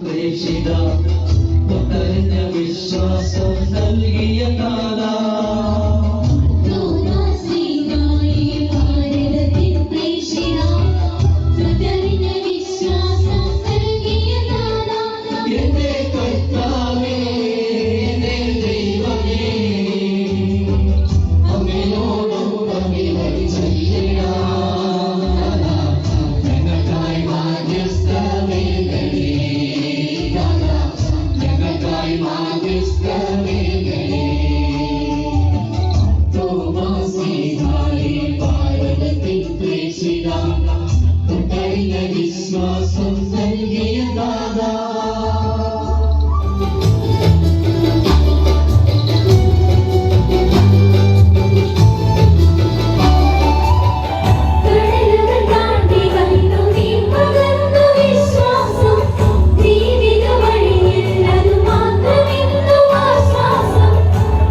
പ്രേക്ഷിത തൊട്ടറിഞ്ഞ വിശ്വാസം നൽകിയ നാഥ വിശ്വാസം നൽകിയ ദാദാ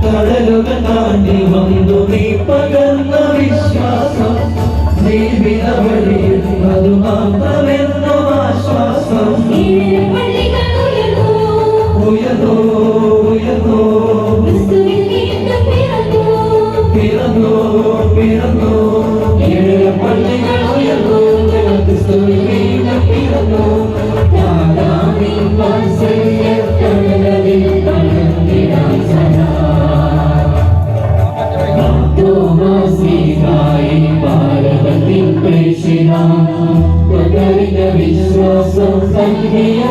കടലുകൾ താണ്ടി വന്നു നീ പകർന്ന വിശ്വാസം ജീവിത വഴിയിൽ അത് മാത്രമെന്നു ആശ്വാസം ഉയർന്നോ ഉയർന്നോ പിറന്നോ പിറന്നോ പള്ളികൾ ഉയർന്നോ ക്രിസ്തുവിൽ വീണ്ടും പിറന്നോ വിശ്വാസം നൽകിയ